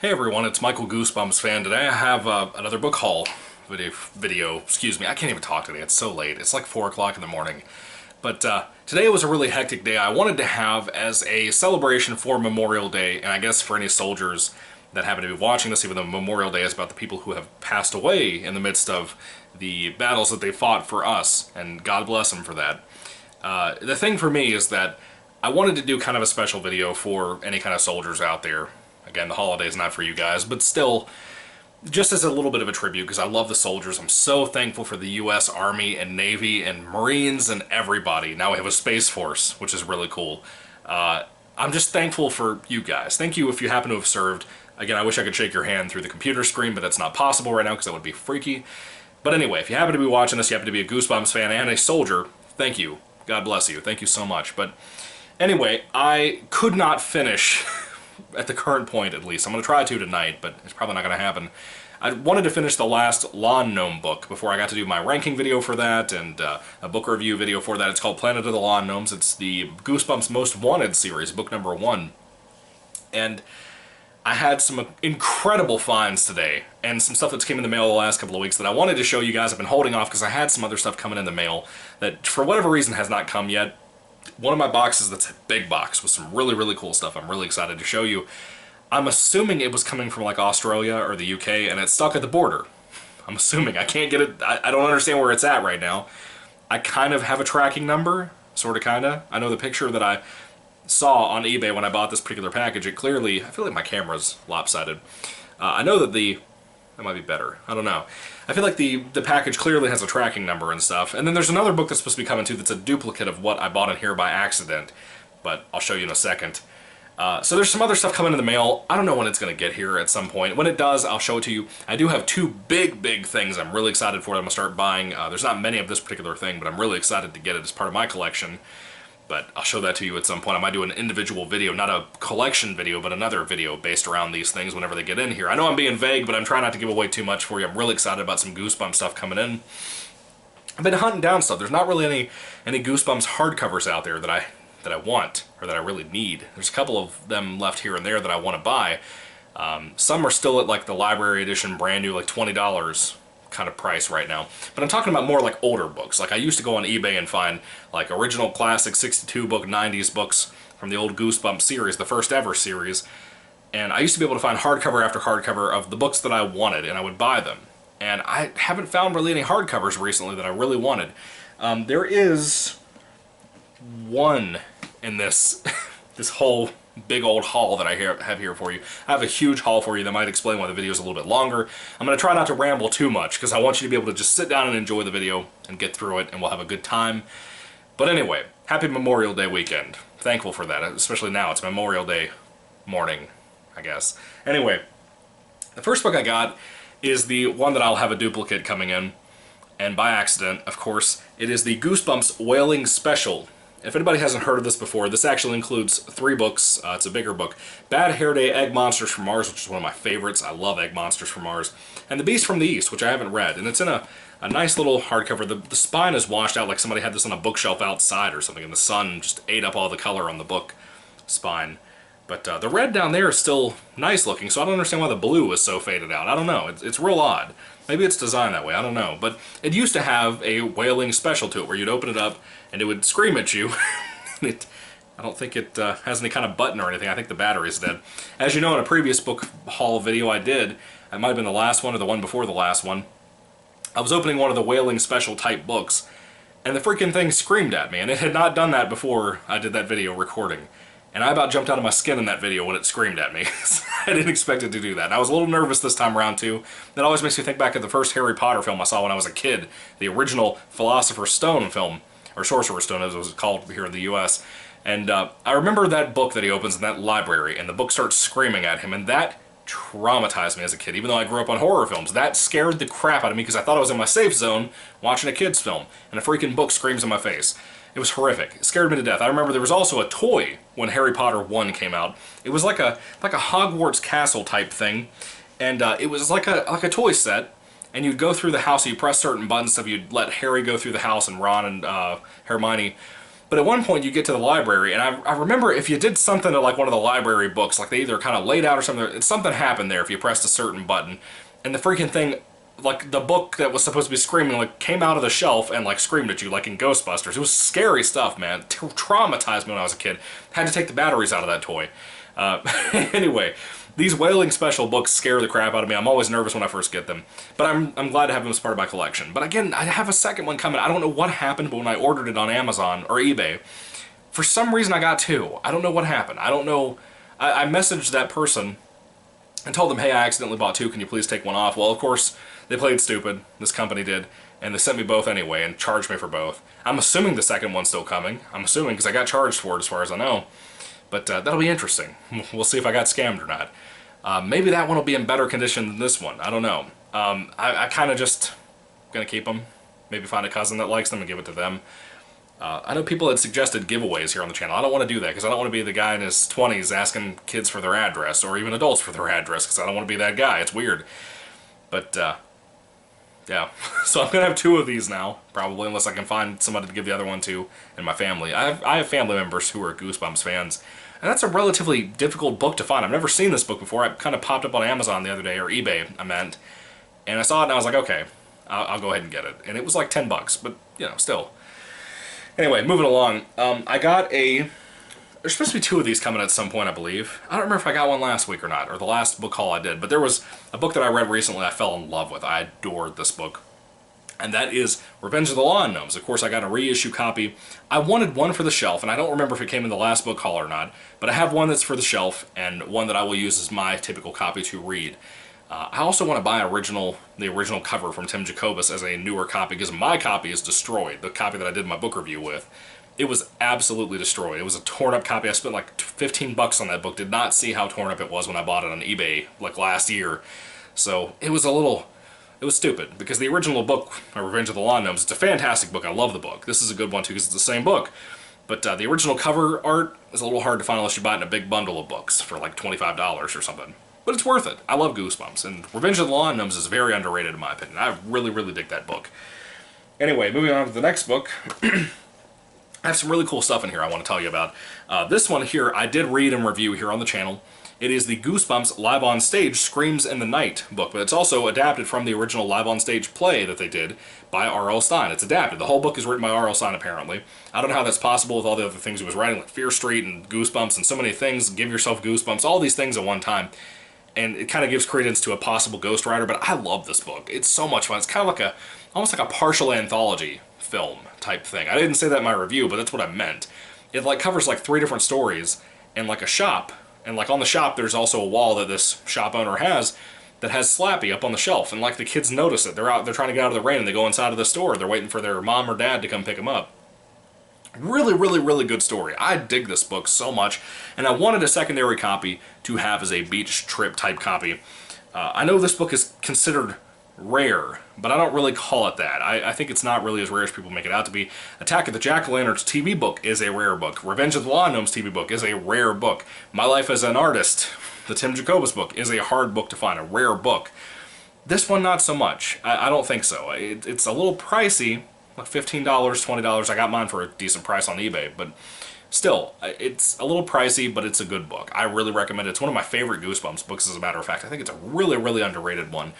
Hey everyone, it's Michael GoosebumpsFan. Today I have another book haul video. Excuse me, I can't even talk today. It's so late. It's like 4 o'clock in the morning. But today was a really hectic day. I wanted to have as a celebration for Memorial Day, and I guess for any soldiers that happen to be watching this, even though Memorial Day is about the people who have passed away in the midst of the battles that they fought for us, and God bless them for that. The thing for me is that I wanted to do kind of a special video for any kind of soldiers out there. Again, the holiday's not for you guys, but still, just as a little bit of a tribute, because I love the soldiers. I'm so thankful for the U.S. Army and Navy and Marines and everybody. Now we have a Space Force, which is really cool. I'm just thankful for you guys. Thank you if you happen to have served. Again, I wish I could shake your hand through the computer screen, but that's not possible right now because that would be freaky. But anyway, if you happen to be watching this, you happen to be a Goosebumps fan and a soldier, thank you. God bless you. Thank you so much. But anyway, I could not finish... at the current point, at least. I'm going to try to tonight, but it's probably not going to happen. I wanted to finish the last Lawn Gnome book before I got to do my ranking video for that and a book review video for that. It's called Planet of the Lawn Gnomes. It's the Goosebumps Most Wanted series, book number 1. And I had some incredible finds today and some stuff that's came in the mail the last couple of weeks that I wanted to show you guys. I've been holding off because I had some other stuff coming in the mail that, for whatever reason, has not come yet. One of my boxes that's a big box with some really, really cool stuff I'm really excited to show you. I'm assuming it was coming from like Australia or the UK and it's stuck at the border. I'm assuming. I can't get it. I don't understand where it's at right now. I kind of have a tracking number, sort of, kind of. I know the picture that I saw on eBay when I bought this particular package, it clearly, I feel like my camera's lopsided. I know that that might be better. I don't know. I feel like the package clearly has a tracking number and stuff. And then there's another book that's supposed to be coming too that's a duplicate of what I bought in here by accident. But I'll show you in a second. So there's some other stuff coming in the mail. I don't know when it's going to get here at some point. When it does, I'll show it to you. I do have 2 big things I'm really excited for that I'm going to start buying. There's not many of this particular thing, but I'm really excited to get it as part of my collection. But I'll show that to you at some point. I might do an individual video, not a collection video, but another video based around these things whenever they get in here. I know I'm being vague, but I'm trying not to give away too much for you. I'm really excited about some Goosebumps stuff coming in. I've been hunting down stuff. There's not really any Goosebumps hardcovers out there that I want, or that I really need. There's a couple of them left here and there that I want to buy. Some are still at like the library edition, brand new, like $20 kind of price right now. But I'm talking about more like older books. Like I used to go on eBay and find like original classic 62 book 90s books from the old Goosebumps series, the first ever series. And I used to be able to find hardcover after hardcover of the books that I wanted, and I would buy them. And I haven't found really any hardcovers recently that I really wanted. There is one in this this whole big old haul that I have here for you. I have a huge haul for you that might explain why the video is a little bit longer. I'm going to try not to ramble too much because I want you to be able to just sit down and enjoy the video and get through it, and we'll have a good time. But anyway, happy Memorial Day weekend. Thankful for that, especially now. It's Memorial Day morning, I guess. Anyway, the first book I got is the one that I'll have a duplicate coming in, and by accident, of course, it is the Goosebumps Wailing Special. If anybody hasn't heard of this before, this actually includes 3 books. It's a bigger book. Bad Hair Day, Egg Monsters from Mars, which is one of my favorites. I love Egg Monsters from Mars. And The Beast from the East, which I haven't read. And it's in a nice little hardcover. The spine is washed out like somebody had this on a bookshelf outside or something, and the sun just ate up all the color on the book spine. But the red down there is still nice looking, so I don't understand why the blue is so faded out. I don't know. It's real odd. Maybe it's designed that way. I don't know. But it used to have a wailing special to it where you'd open it up and it would scream at you. I don't think it has any kind of button or anything. I think the battery's dead. As you know, in a previous book haul video I did, it might have been the last one or the one before the last one, I was opening one of the wailing special type books, and the freaking thing screamed at me, and it had not done that before I did that video recording. And I about jumped out of my skin in that video when it screamed at me. I didn't expect it to do that. And I was a little nervous this time around too. That always makes me think back at the first Harry Potter film I saw when I was a kid. The original Philosopher's Stone film, or Sorcerer's Stone as it was called here in the US. And I remember that book that he opens in that library, and the book starts screaming at him, and that traumatized me as a kid. Even though I grew up on horror films, that scared the crap out of me because I thought I was in my safe zone watching a kid's film, and a freaking book screams in my face. It was horrific. It scared me to death. I remember there was also a toy when Harry Potter 1 came out. It was like a Hogwarts castle type thing, and it was like a toy set, and you'd go through the house, you press certain buttons, so you'd let Harry go through the house and Ron and Hermione. But at one point you get to the library, and I remember if you did something to like one of the library books, like they either kind of laid out or something happened there if you pressed a certain button, and the freaking thing, like the book that was supposed to be screaming, like came out of the shelf and like screamed at you, like in Ghostbusters. It was scary stuff, man. It traumatized me when I was a kid. Had to take the batteries out of that toy. Anyway, these Wailing Special books scare the crap out of me. I'm always nervous when I first get them. But I'm glad to have them as part of my collection. But again, I have a second one coming. I don't know what happened, but when I ordered it on Amazon or eBay, for some reason I got two. I don't know what happened. I don't know. I messaged that person and told them, hey, I accidentally bought two. Can you please take one off? Well, of course, they played stupid. This company did. And they sent me both anyway and charged me for both. I'm assuming the second one's still coming. I'm assuming because I got charged for it as far as I know. But that'll be interesting. We'll see if I got scammed or not. Maybe that one will be in better condition than this one. I don't know. I kind of just gonna keep them. Maybe find a cousin that likes them and give it to them. I know people had suggested giveaways here on the channel. I don't want to do that because I don't want to be the guy in his 20s asking kids for their address or even adults for their address because I don't want to be that guy. It's weird. But, yeah. So I'm going to have two of these now, probably, unless I can find somebody to give the other one to in my family. I have family members who are Goosebumps fans, and that's a relatively difficult book to find. I've never seen this book before. It kind of popped up on Amazon the other day, or eBay, I meant, and I saw it and I was like, okay, I'll go ahead and get it. And it was like 10 bucks, but, you know, still. Anyway, moving along, I got a... There's supposed to be two of these coming at some point, I believe. I don't remember if I got one last week or not, or the last book haul I did, but there was a book that I read recently I fell in love with. I adored this book, and that is Revenge of the Lawn Gnomes. Of course, I got a reissue copy. I wanted one for the shelf, and I don't remember if it came in the last book haul or not, but I have one that's for the shelf, and one that I will use as my typical copy to read. I also want to buy the original cover from Tim Jacobus as a newer copy, because my copy is destroyed, the copy that I did my book review with. It was absolutely destroyed. It was a torn up copy. I spent like 15 bucks on that book. Did not see how torn up it was when I bought it on eBay like last year. So it was it was stupid because the original book, Revenge of the Lawn Gnomes, it's a fantastic book. I love the book. This is a good one too because it's the same book. But the original cover art is a little hard to find unless you buy it in a big bundle of books for like $25 or something. But it's worth it. I love Goosebumps, and Revenge of the Lawn Gnomes is very underrated in my opinion. I really, really dig that book. Anyway, moving on to the next book. I have some really cool stuff in here I want to tell you about. This one here I did read and review here on the channel. It is the Goosebumps Live on Stage Screams in the Night book, but it's also adapted from the original Live on Stage play that they did by R.L. Stine. It's adapted. The whole book is written by R.L. Stine, apparently. I don't know how that's possible with all the other things he was writing, like Fear Street and Goosebumps and so many things, Give Yourself Goosebumps, all these things at one time. And it kind of gives credence to a possible ghostwriter, but I love this book. It's so much fun. It's kind of like almost like a partial anthology film type thing. I didn't say that in my review, but that's what I meant. It like covers like 3 different stories and like a shop, and like on the shop there's also a wall that this shop owner has that has Slappy up on the shelf, and like the kids notice it. They're trying to get out of the rain and they go inside of the store. They're waiting for their mom or dad to come pick them up. Really, really, really good story. I dig this book so much, and I wanted a secondary copy to have as a beach trip type copy. I know this book is considered rare, but I don't really call it that. I think it's not really as rare as people make it out to be. Attack of the Jack-O-Lanterns TV book is a rare book. Revenge of the Lawn Gnomes TV book is a rare book. My Life as an Artist, the Tim Jacobus book, is a hard book to find, a rare book. This one, not so much. I don't think so. It's a little pricey, like $15, $20. I got mine for a decent price on eBay, but still, it's a little pricey, but it's a good book. I really recommend it. It's one of my favorite Goosebumps books, as a matter of fact. I think it's a really, really underrated one.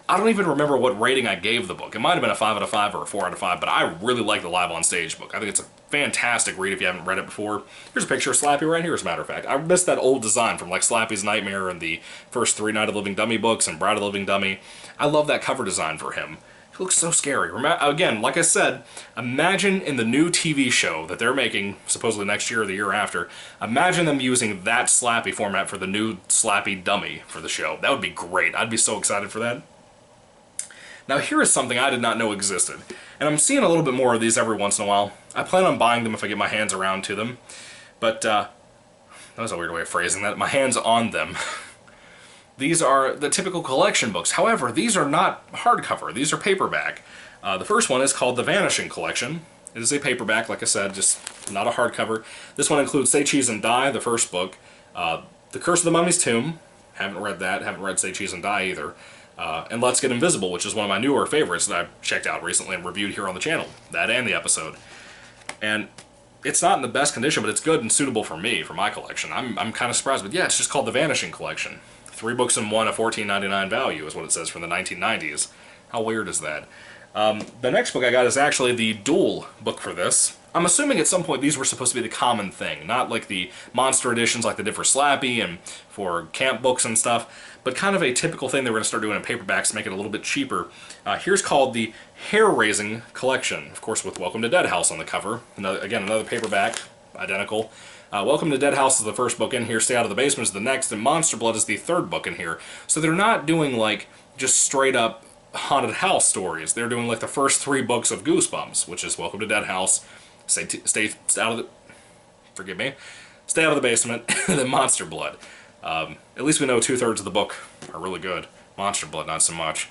I don't even remember what rating I gave the book. It might have been a 5 out of 5 or a 4 out of 5, but I really like the Live on Stage book. I think it's a fantastic read if you haven't read it before. Here's a picture of Slappy right here, as a matter of fact. I missed that old design from like Slappy's Nightmare and the first 3 Night of the Living Dummy books and Bride of the Living Dummy. I love that cover design for him. He looks so scary. Again, like I said, imagine in the new TV show that they're making, supposedly next year or the year after, imagine them using that Slappy format for the new Slappy dummy for the show. That would be great. I'd be so excited for that. Now here is something I did not know existed, and I'm seeing a little bit more of these every once in a while. I plan on buying them if I get my hands around to them, but that was a weird way of phrasing that, my hands on them. These are the typical collection books. However, these are not hardcover. These are paperback. The first one is called The Vanishing Collection. It is a paperback, like I said, just not a hardcover. This one includes Say Cheese and Die, the first book. The Curse of the Mummy's Tomb. Haven't read that. Haven't read Say Cheese and Die either. And Let's Get Invisible, which is one of my newer favorites that I've checked out recently and reviewed here on the channel. That and the episode. And it's not in the best condition, but it's good and suitable for me, for my collection. I'm kind of surprised, but yeah, it's just called The Vanishing Collection. 3 books in one, a $14.99 value is what it says from the 1990s. How weird is that? The next book I got is actually the dual book for this. I'm assuming at some point these were supposed to be the common thing, not like the monster editions like they did for Slappy and for camp books and stuff, but kind of a typical thing they were going to start doing in paperbacks to make it a little bit cheaper. Here's called the Hair-Raising Collection, of course with Welcome to Dead House on the cover. Again, another paperback, identical. Welcome to Dead House is the first book in here, Stay Out of the Basement is the next, and Monster Blood is the third book in here. So they're not doing like just straight up haunted house stories. They're doing like the first 3 books of Goosebumps, which is Welcome to Dead House, Stay out of the... Forgive me. Stay Out of the Basement, and then Monster Blood. At least we know 2/3 of the book are really good. Monster Blood, not so much.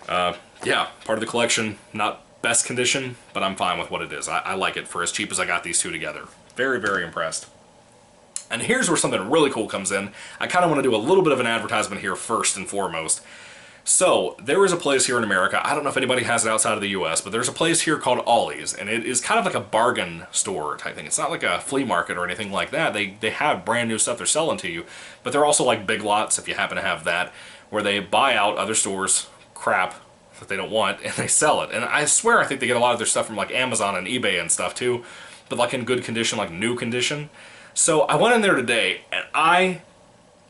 Yeah, part of the collection, not best condition, but I'm fine with what it is. I like it for as cheap as I got these 2 together. Very, very impressed. And here's where something really cool comes in. I kind of want to do a little bit of an advertisement here first and foremost. So, there is a place here in America, I don't know if anybody has it outside of the US, but there's a place here called Ollie's, and it is kind of like a bargain store type thing. It's not like a flea market or anything like that. They have brand new stuff they're selling to you, but they're also like Big Lots, if you happen to have that, where they buy out other stores' crap that they don't want, and they sell it. And I swear I think they get a lot of their stuff from like Amazon and eBay and stuff too, but like in good condition, like new condition. So, I went in there today, and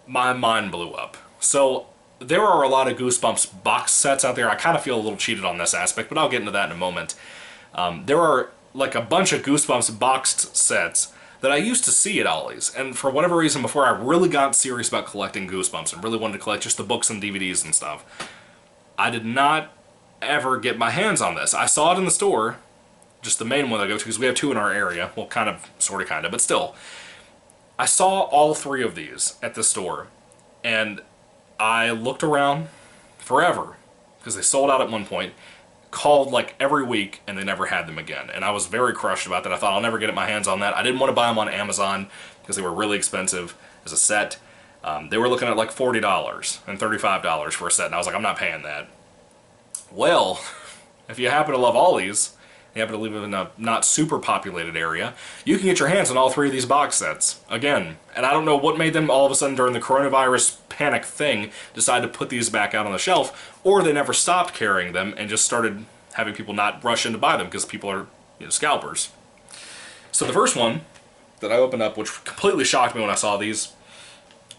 my mind blew up. So, there are a lot of Goosebumps box sets out there. I kind of feel a little cheated on this aspect, but I'll get into that in a moment. There are like a bunch of Goosebumps boxed sets that I used to see at Ollie's, and for whatever reason, before I really got serious about collecting Goosebumps and really wanted to collect just the books and DVDs and stuff, I did not ever get my hands on this. I saw it in the store, just the main one that I go to, because we have 2 in our area. Well, kind of, sort of, kind of, but still. I saw all 3 of these at the store, and I looked around forever, because they sold out at one point, called like every week, and they never had them again. And I was very crushed about that. I thought I'll never get my hands on that. I didn't want to buy them on Amazon, because they were really expensive as a set. They were looking at like $40 and $35 for a set, and I was like, I'm not paying that. Well, if you happen to love Ollie's, you happen to live in a not super populated area, you can get your hands on all 3 of these box sets. Again, and I don't know what made them all of a sudden during the coronavirus panic thing decide to put these back out on the shelf, or they never stopped carrying them and just started having people not rush in to buy them because people are, you know, scalpers. So the first one that I opened up, which completely shocked me when I saw these,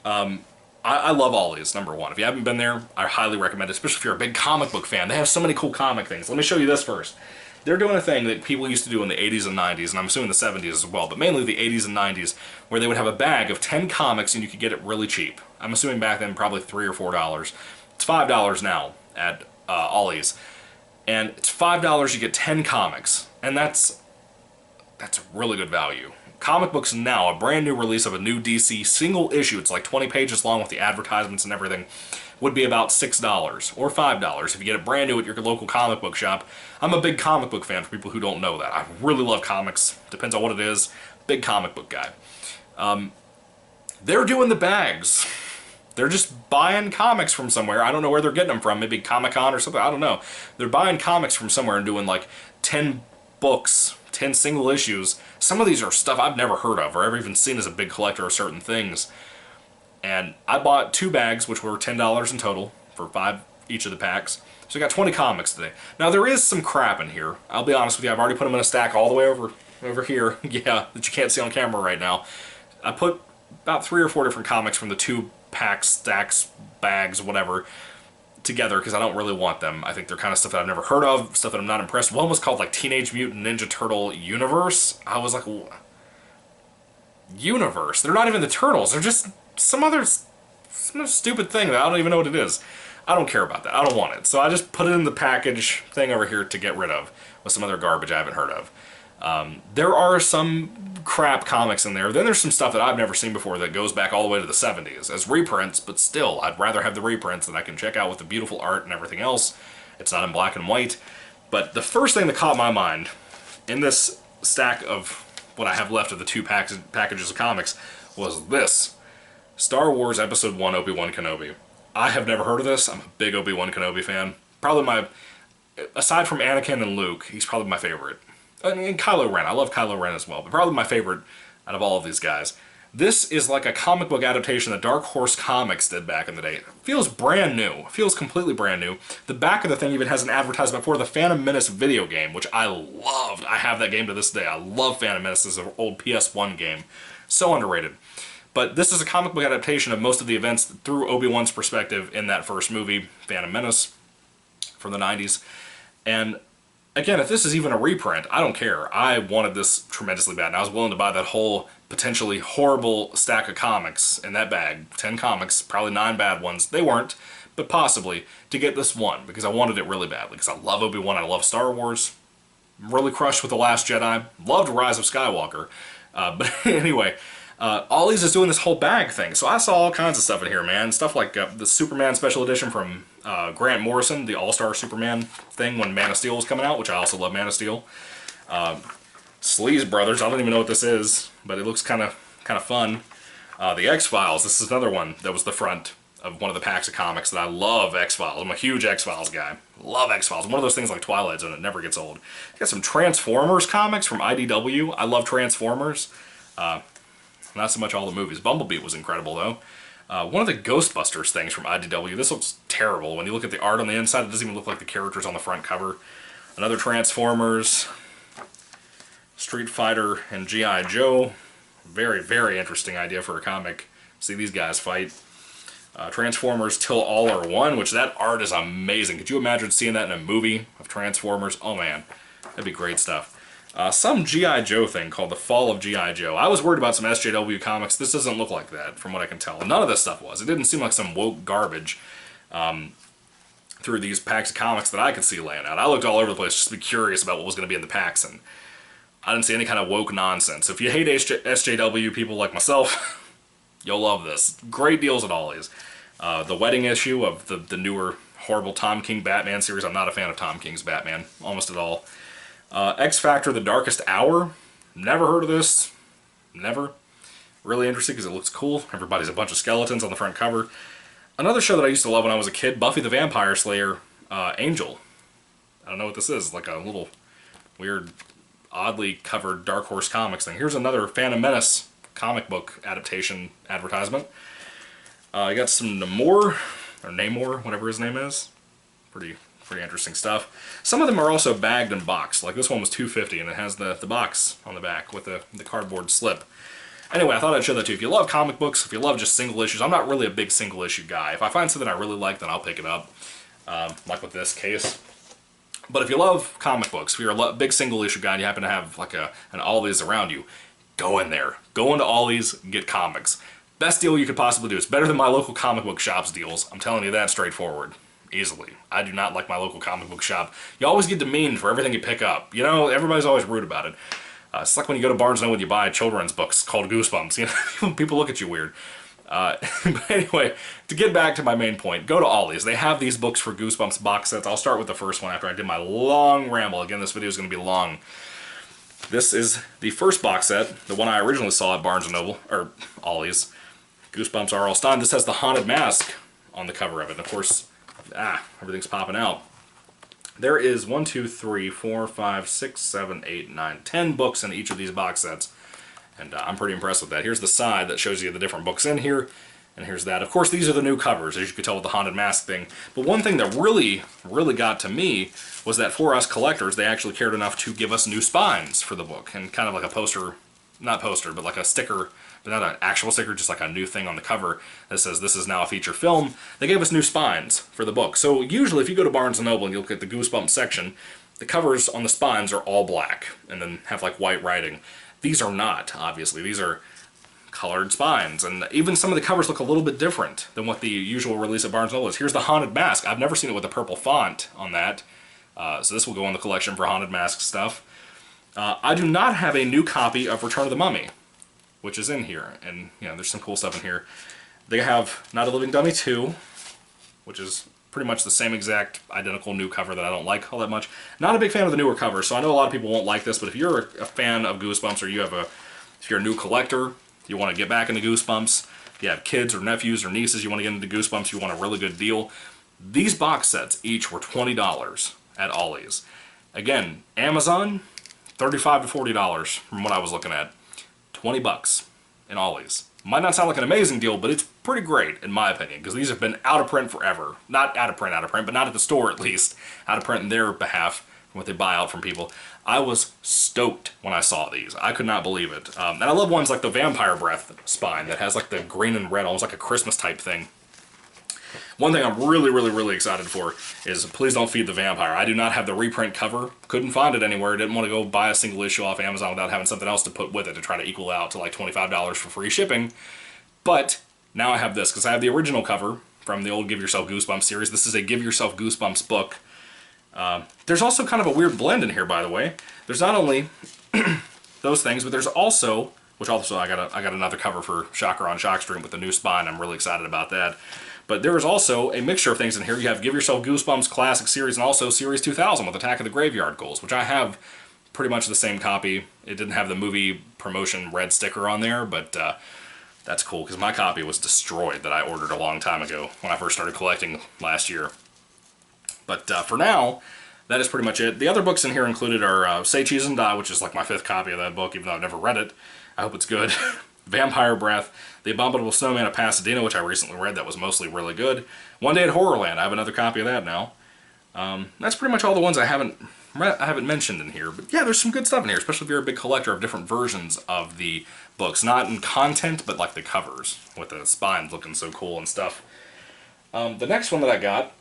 I love Ollie's, number one. If you haven't been there, I highly recommend it, especially if you're a big comic book fan. They have so many cool comic things. Let me show you this first. They're doing a thing that people used to do in the 80s and 90s, and I'm assuming the 70s as well, but mainly the 80s and 90s, where they would have a bag of 10 comics and you could get it really cheap. I'm assuming back then probably $3 or $4. It's $5 now at Ollie's. And it's $5, you get 10 comics. And that's a really good value. Comic books now, a brand new release of a new DC single issue, it's like 20 pages long with the advertisements and everything, would be about $6 or $5 if you get it brand new at your local comic book shop. I'm a big comic book fan for people who don't know that. I really love comics. Depends on what it is. Big comic book guy. They're doing the bags. They're just buying comics from somewhere. I don't know where they're getting them from. Maybe Comic-Con or something. I don't know. They're buying comics from somewhere and doing like 10 books, 10 single issues. Some of these are stuff I've never heard of or ever even seen as a big collector of certain things. And I bought 2 bags, which were $10 in total for 5 each of the packs. So I got 20 comics today. Now there is some crap in here. I'll be honest with you, I've already put them in a stack all the way over here. Yeah, that you can't see on camera right now. I put about 3 or 4 different comics from the 2 packs, stacks, bags, whatever, together because I don't really want them. I think they're kind of stuff that I've never heard of, stuff that I'm not impressed with. One was called like Teenage Mutant Ninja Turtle Universe. I was like, Universe? They're not even the Turtles. They're just some stupid thing that I don't even know what it is. I don't care about that. I don't want it. So I just put it in the package thing over here to get rid of with some other garbage I haven't heard of. There are some crap comics in there. Then there's some stuff that I've never seen before that goes back all the way to the 70s as reprints, but still, I'd rather have the reprints that I can check out with the beautiful art and everything else. It's not in black and white. But the first thing that caught my mind in this stack of what I have left of the 2 packages of comics was this. Star Wars Episode 1 Obi-Wan Kenobi. I have never heard of this. I'm a big Obi-Wan Kenobi fan. Probably aside from Anakin and Luke, he's probably my favorite. And Kylo Ren. I love Kylo Ren as well, but probably my favorite out of all of these guys. This is like a comic book adaptation that Dark Horse Comics did back in the day. It feels brand new. It feels completely brand new. The back of the thing even has an advertisement for the Phantom Menace video game, which I loved. I have that game to this day. I love Phantom Menace. This is an old PS1 game. So underrated. But this is a comic book adaptation of most of the events through Obi-Wan's perspective in that first movie, Phantom Menace, from the 90s. And again, if this is even a reprint, I don't care. I wanted this tremendously bad, and I was willing to buy that whole potentially horrible stack of comics in that bag. 10 comics, probably 9 bad ones. They weren't, but possibly, to get this one, because I wanted it really badly, because I love Obi-Wan, I love Star Wars. I'm really crushed with The Last Jedi. Loved Rise of Skywalker. But anyway, Ollie's is doing this whole bag thing, so I saw all kinds of stuff in here, man. Stuff like the Superman special edition from Grant Morrison, the All-Star Superman thing when Man of Steel was coming out, which I also love Man of Steel. Sleaze Brothers, I don't even know what this is, but it looks kind of fun. The X-Files, this is another one that was the front of one of the packs of comics that I love. X-Files, I'm a huge X-Files guy. Love X-Files. One of those things like Twilight Zone, it never gets old. Got some Transformers comics from IDW. I love Transformers. Not so much all the movies. Bumblebee was incredible though. One of the Ghostbusters things from IDW. This looks terrible. When you look at the art on the inside, it doesn't even look like the characters on the front cover. Another Transformers. Street Fighter and G.I. Joe. Very, very interesting idea for a comic. See these guys fight. Transformers Till All Are One, which that art is amazing. Could you imagine seeing that in a movie of Transformers? Oh man, that'd be great stuff. Some G.I. Joe thing called The Fall of G.I. Joe. I was worried about some SJW comics. This doesn't look like that, from what I can tell. None of this stuff was. It didn't seem like some woke garbage through these packs of comics that I could see laying out. I looked all over the place just to be curious about what was going to be in the packs, and I didn't see any kind of woke nonsense. If you hate SJW people like myself, you'll love this. Great deals at Ollie's. The wedding issue of the newer horrible Tom King Batman series. I'm not a fan of Tom King's Batman, almost at all. X Factor The Darkest Hour. Never heard of this. Never. Really interesting because it looks cool. Everybody's a bunch of skeletons on the front cover. Another show that I used to love when I was a kid, Buffy the Vampire Slayer, Angel. I don't know what this is. Like a little weird, oddly covered Dark Horse Comics thing. Here's another Phantom Menace comic book adaptation advertisement. I got some Namor, or Namor, whatever his name is. Pretty interesting stuff. Some of them are also bagged and boxed. Like this one was $2.50 and it has the box on the back with the cardboard slip. Anyway, I thought I'd show that to you. If you love comic books, if you love just single issues, I'm not really a big single issue guy. If I find something I really like, then I'll pick it up. Like with this case. But if you love comic books, if you're a big single issue guy and you happen to have like an Ollie's around you, go in there. Go into Ollie's, get comics. Best deal you could possibly do. It's better than my local comic book shop's deals. I'm telling you that straightforward. Easily. I do not like my local comic book shop. You always get demeaned for everything you pick up. You know, everybody's always rude about it. It's like when you go to Barnes & Noble and you buy children's books called Goosebumps. You know, people look at you weird. But anyway, to get back to my main point, go to Ollie's. They have these books for Goosebumps box sets. I'll start with the first one after I did my long ramble. Again, this video is going to be long. This is the first box set, the one I originally saw at Barnes & Noble, or Ollie's. Goosebumps R.L. Stine. This has the Haunted Mask on the cover of it. And of course, everything's popping out. There is 1, 2, 3, 4, 5, 6, 7, 8, 9, 10 books in each of these box sets. And I'm pretty impressed with that. Here's the side that shows you the different books in here. And here's that. Of course, these are the new covers, as you could tell with the Haunted Mask thing. But one thing that really got to me was that for us collectors, they actually cared enough to give us new spines for the book. And kind of like a poster, not poster, but like a sticker, but not an actual sticker, just like a new thing on the cover that says this is now a feature film. They gave us new spines for the book. So usually if you go to Barnes & Noble and you look at the Goosebumps section, the covers on the spines are all black and then have like white writing. These are not, obviously. These are colored spines, and even some of the covers look a little bit different than what the usual release at Barnes & Noble is. Here's the Haunted Mask. I've never seen it with a purple font on that, so this will go in the collection for Haunted Mask stuff. I do not have a new copy of Return of the Mummy, which is in here, and you know, there's some cool stuff in here. They have Not a Living Dummy 2, which is pretty much the same exact identical new cover that I don't like all that much. Not a big fan of the newer covers, so I know a lot of people won't like this, but if you're a fan of Goosebumps, or if you're a new collector, you want to get back into Goosebumps, you have kids or nephews or nieces, you want to get into Goosebumps, you want a really good deal, these box sets each were $20 at Ollie's. Again, Amazon, $35 to $40 from what I was looking at. 20 bucks in Ollie's. Might not sound like an amazing deal, but it's pretty great in my opinion, because these have been out of print forever. Not out of print, but not at the store at least. Out of print in their behalf, from what they buy out from people. I was stoked when I saw these. I could not believe it. And I love ones like the Vampire Breath spine that has like the green and red, almost like a Christmas type thing. One thing I'm really excited for is Please Don't Feed the Vampire. I do not have the reprint cover. Couldn't find it anywhere. Didn't want to go buy a single issue off Amazon without having something else to put with it to try to equal out to like $25 for free shipping. But now I have this because I have the original cover from the old Give Yourself Goosebumps series. This is a Give Yourself Goosebumps book. There's also kind of a weird blend in here, by the way. There's not only those things, but there's also, which also I got another cover for Shocker on Shockstream with the new spine. I'm really excited about that. But there is also a mixture of things in here. You have Give Yourself Goosebumps Classic Series and also Series 2000 with Attack of the Graveyard Ghouls, which I have pretty much the same copy. It didn't have the movie promotion red sticker on there, but that's cool because my copy was destroyed that I ordered a long time ago when I first started collecting last year. But for now, that is pretty much it. The other books in here included are Say Cheese and Die, which is like my 5th copy of that book, even though I've never read it. I hope it's good. Vampire Breath, The Abominable Snowman of Pasadena, which I recently read, that was mostly really good. One Day at Horrorland, I have another copy of that now. That's pretty much all the ones I haven't mentioned in here. But yeah, there's some good stuff in here, especially if you're a big collector of different versions of the books. Not in content, but like the covers, with the spines looking so cool and stuff. The next one that I got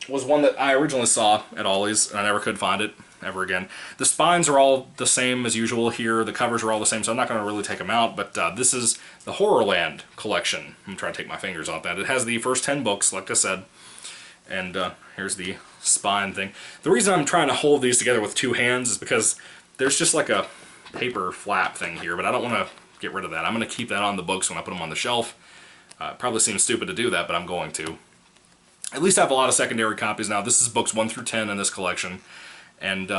was one that I originally saw at Ollie's, and I never could find it ever again. The spines are all the same as usual here. The covers are all the same, so I'm not going to really take them out, but this is the HorrorLand collection. I'm trying to take my fingers off that. It has the first 10 books, like I said, and here's the spine thing. The reason I'm trying to hold these together with 2 hands is because there's just like a paper flap thing here, but I don't want to get rid of that. I'm going to keep that on the books when I put them on the shelf. It probably seems stupid to do that, but I'm going to. At least I have a lot of secondary copies now. This is books 1 through 10 in this collection, and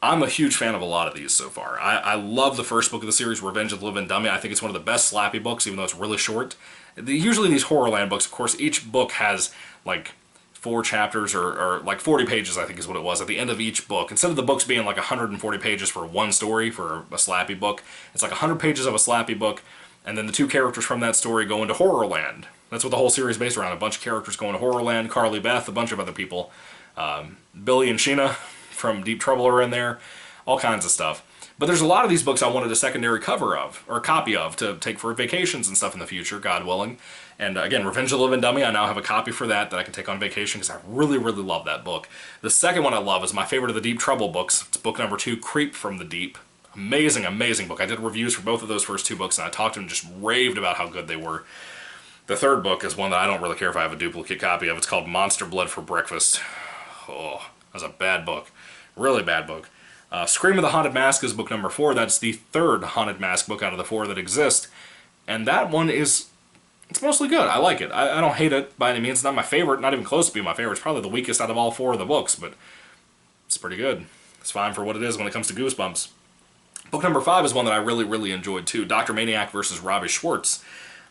I'm a huge fan of a lot of these so far. I love the first book of the series, Revenge of the Living Dummy. I think it's one of the best slappy books, even though it's really short. Usually these HorrorLand books, of course, each book has like 4 chapters or like 40 pages, I think is what it was, at the end of each book. Instead of the books being like 140 pages for one story for a slappy book, it's like 100 pages of a slappy book, and then the 2 characters from that story go into HorrorLand. That's what the whole series is based around. A bunch of characters going to HorrorLand, Carly Beth, a bunch of other people. Billy and Sheena from Deep Trouble are in there. All kinds of stuff. But there's a lot of these books I wanted a secondary cover of, or a copy of, to take for vacations and stuff in the future, God willing. And again, Revenge of the Living Dummy, I now have a copy for that I can take on vacation because I really love that book. The second one I love is my favorite of the Deep Trouble books. It's book number 2, Creep from the Deep. Amazing book. I did reviews for both of those first 2 books, and I talked to them, just raved about how good they were. The third book is one that I don't really care if I have a duplicate copy of. It's called Monster Blood for Breakfast. Oh, that's a bad book. Really bad book. Scream of the Haunted Mask is book number 4. That's the 3rd Haunted Mask book out of the 4 that exist. And that one is, it's mostly good. I like it. I don't hate it by any means. It's not my favorite, not even close to being my favorite. It's probably the weakest out of all 4 of the books, but it's pretty good. It's fine for what it is when it comes to Goosebumps. Book number 5 is one that I really enjoyed too. Dr. Maniac vs. Robbie Schwartz.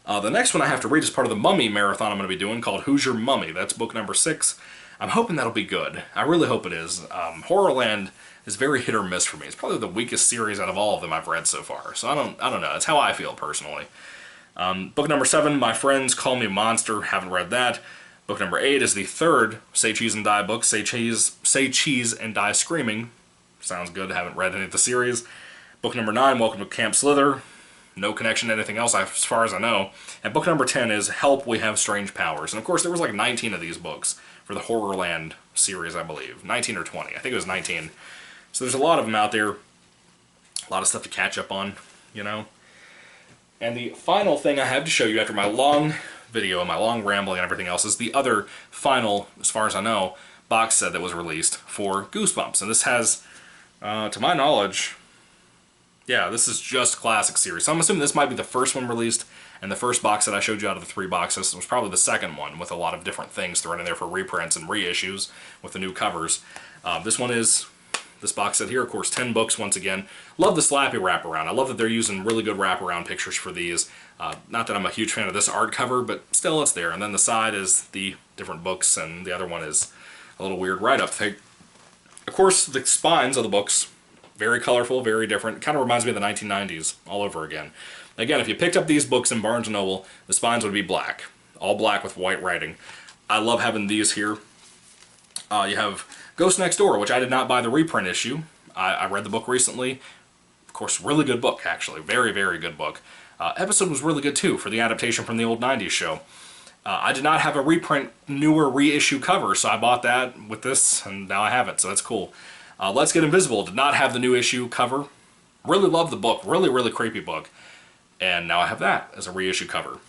The next one I have to read is part of the Mummy marathon I'm going to be doing called Who's Your Mummy? That's book number 6. I'm hoping that'll be good. I really hope it is. HorrorLand is very hit or miss for me. It's probably the weakest series out of all of them I've read so far. So I don't know. It's how I feel personally. Book number 7, My Friends Call Me Monster. Haven't read that. Book number 8 is the 3rd Say Cheese and Die book. Say Cheese and Die Screaming. Sounds good. Haven't read any of the series. Book number 9, Welcome to Camp Slither. No connection to anything else as far as I know. And book number 10 is Help, We Have Strange Powers. And of course there was like 19 of these books for the HorrorLand series, I believe. 19 or 20. I think it was 19. So there's a lot of them out there. A lot of stuff to catch up on, you know. And the final thing I have to show you after my long video and my long rambling and everything else is the other final, as far as I know, box set that was released for Goosebumps. And this has, to my knowledge, yeah, this is just Classic Series. So I'm assuming this might be the first one released, and the first box that I showed you out of the 3 boxes was probably the second one, with a lot of different things thrown in there for reprints and reissues with the new covers. This one is this box set here, of course, 10 books once again. Love the slappy wraparound. I love that they're using really good wraparound pictures for these. Not that I'm a huge fan of this art cover, but still it's there. And then the side is the different books, and the other one is a little weird write-up thing. Of course, the spines of the books Very colorful, very different. Kind of reminds me of the 1990s all over again. Again, if you picked up these books in Barnes & Noble, the spines would be black. All black with white writing. I love having these here. You have Ghost Next Door, which I did not buy the reprint issue. I read the book recently. Of course, really good book, actually. Very, very good book. Episode was really good, too, for the adaptation from the old 90s show. I did not have a reprint, newer reissue cover, so I bought that with this, and now I have it, so that's cool. Let's Get Invisible did not have the new issue cover. Really loved the book. Really, really creepy book. And now I have that as a reissue cover.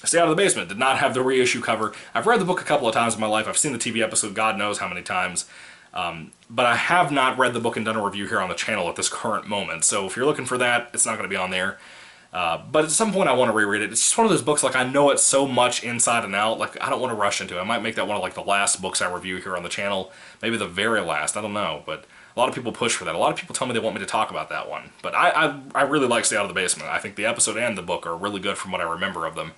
Stay Out of the Basement did not have the reissue cover. I've read the book a couple of times in my life. I've seen the TV episode God knows how many times. But I have not read the book and done a review here on the channel at this current moment. So if you're looking for that, it's not going to be on there. But at some point I want to reread it. It's just one of those books, like, I know it so much inside and out. Like, I don't want to rush into it. I might make that one of, like, the last books I review here on the channel. Maybe the very last. I don't know. But a lot of people push for that. A lot of people tell me they want me to talk about that one. But I really like Stay Out of the Basement. I think the episode and the book are really good from what I remember of them.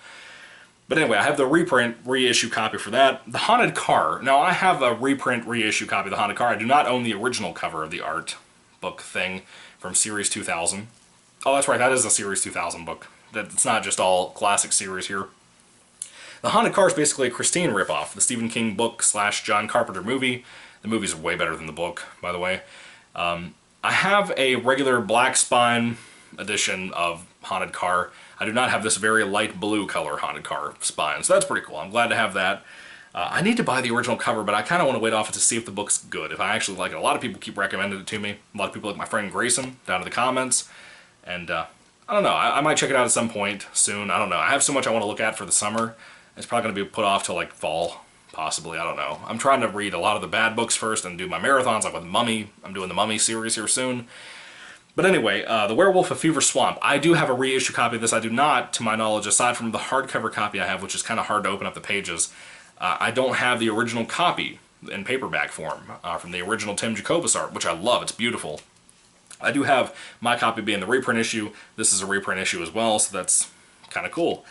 But anyway, I have the reprint, reissue copy for that. The Haunted Car. Now, I have a reprint, reissue copy of The Haunted Car. I do not own the original cover of the art book thing from Series 2000. Oh, that's right, that is a Series 2000 book. It's not just all classic series here. The Haunted Car is basically a Christine ripoff, the Stephen King book / John Carpenter movie. The movie's way better than the book, by the way. I have a regular black spine edition of Haunted Car. I do not have this very light blue color Haunted Car spine, so that's pretty cool. I'm glad to have that. I need to buy the original cover, but I kind of want to wait off it to see if the book's good, if I actually like it. A lot of people keep recommending it to me. A lot of people, like my friend Grayson, down in the comments. And I don't know, I might check it out at some point soon. I don't know. I have so much I want to look at for the summer. It's probably going to be put off till, like, fall, possibly. I don't know. I'm trying to read a lot of the bad books first and do my marathons, like with Mummy. I'm doing the Mummy series here soon. But anyway, The Werewolf of Fever Swamp. I do have a reissue copy of this. I do not, to my knowledge, aside from the hardcover copy I have, which is kind of hard to open up the pages, I don't have the original copy in paperback form from the original Tim Jacobus art, which I love. It's beautiful. I do have my copy being the reprint issue. This is a reprint issue as well, so that's kind of cool.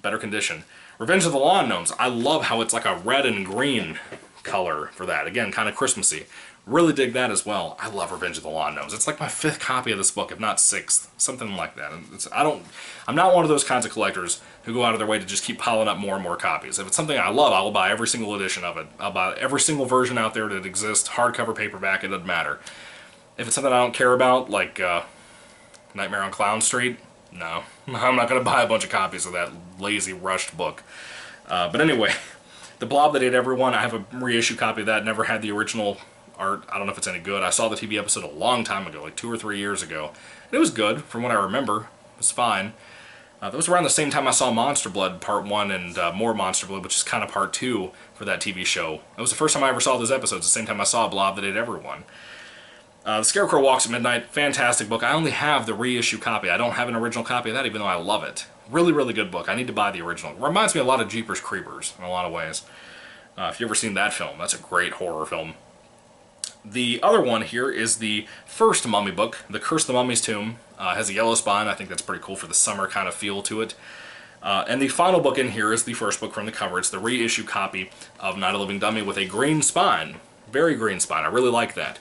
Better condition. Revenge of the Lawn Gnomes. I love how it's like a red and green color for that. Again, kind of Christmassy. Really dig that as well. I love Revenge of the Lawn Gnomes. It's like my 5th copy of this book, if not 6th. Something like that. I'm not one of those kinds of collectors who go out of their way to just keep piling up more and more copies. If it's something I love, I will buy every single edition of it. I'll buy every single version out there that exists, hardcover, paperback, it doesn't matter. If it's something I don't care about, like Nightmare on Clown Street, no. I'm not going to buy a bunch of copies of that lazy, rushed book. But anyway, The Blob That Ate Everyone, I have a reissue copy of that. Never had the original art. I don't know if it's any good. I saw the TV episode a long time ago, like 2 or 3 years ago. And it was good, from what I remember. It was fine. That was around the same time I saw Monster Blood Part 1 and more Monster Blood, which is kind of Part 2 for that TV show. It was the first time I ever saw those episodes, the same time I saw Blob That Ate Everyone. The Scarecrow Walks at Midnight, fantastic book. I only have the reissue copy. I don't have an original copy of that, even though I love it. Really, really good book. I need to buy the original. It reminds me a lot of Jeepers Creepers in a lot of ways. If you've ever seen that film, that's a great horror film. The other one here is the first Mummy book, The Curse of the Mummy's Tomb. Has a yellow spine. I think that's pretty cool for the summer kind of feel to it. And the final book in here is the first book from the cover. It's the reissue copy of Night of the Living Dummy with a green spine. Very green spine. I really like that.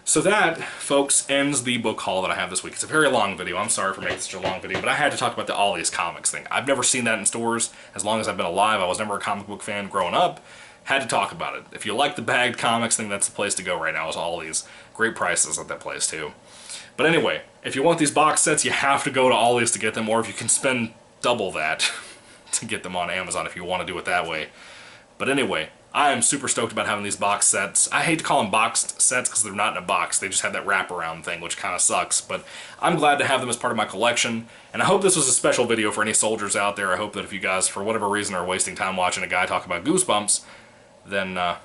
So that, folks, ends the book haul that I have this week. It's a very long video. I'm sorry for making such a long video, but I had to talk about the Ollie's Comics thing. I've never seen that in stores as long as I've been alive. I was never a comic book fan growing up. Had to talk about it. If you like the bagged comics thing, that's the place to go right now, is Ollie's. Great prices at that place, too. But anyway, if you want these box sets, you have to go to Ollie's to get them, or if you can spend double that to get them on Amazon if you want to do it that way. But anyway, I am super stoked about having these box sets. I hate to call them boxed sets because they're not in a box. They just have that wraparound thing, which kind of sucks. But I'm glad to have them as part of my collection. And I hope this was a special video for any soldiers out there. I hope that if you guys, for whatever reason, are wasting time watching a guy talk about Goosebumps, then I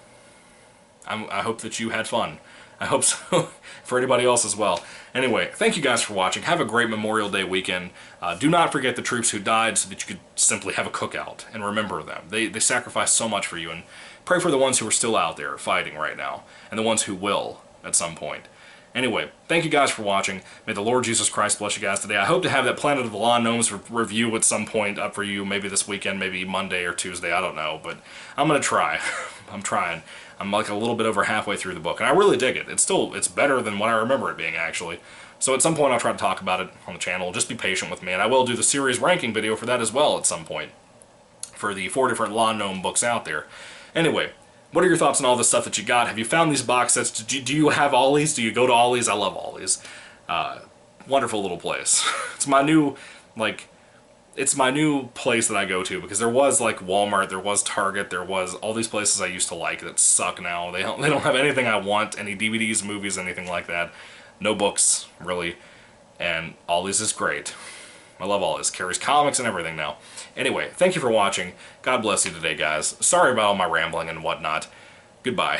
hope that you had fun. I hope so for anybody else as well. Anyway, thank you guys for watching. Have a great Memorial Day weekend. Do not forget the troops who died so that you could simply have a cookout and remember them. They sacrificed so much for you, and pray for the ones who are still out there fighting right now and the ones who will at some point. Anyway, thank you guys for watching. May the Lord Jesus Christ bless you guys today. I hope to have that Planet of the Lawn Gnomes review at some point up for you, maybe this weekend, maybe Monday or Tuesday, I don't know, but I'm going to try. I'm trying. I'm like a little bit over halfway through the book, and I really dig it. It's better than what I remember it being, actually. So at some point I'll try to talk about it on the channel. Just be patient with me, and I will do the series ranking video for that as well at some point, for the 4 different Law Gnome books out there. Anyway, what are your thoughts on all this stuff that you got? Have you found these box sets? Do you have Ollie's? Do you go to Ollie's? I love Ollie's. Wonderful little place. It's my new, like, it's my new place that I go to, because there was like Walmart, there was Target, there was all these places I used to like that suck now. They don't have anything I want, any DVDs, movies, anything like that. No books, really. And Ollie's is great. I love Ollie's. Carries comics and everything now. Anyway, thank you for watching. God bless you today, guys. Sorry about all my rambling and whatnot. Goodbye.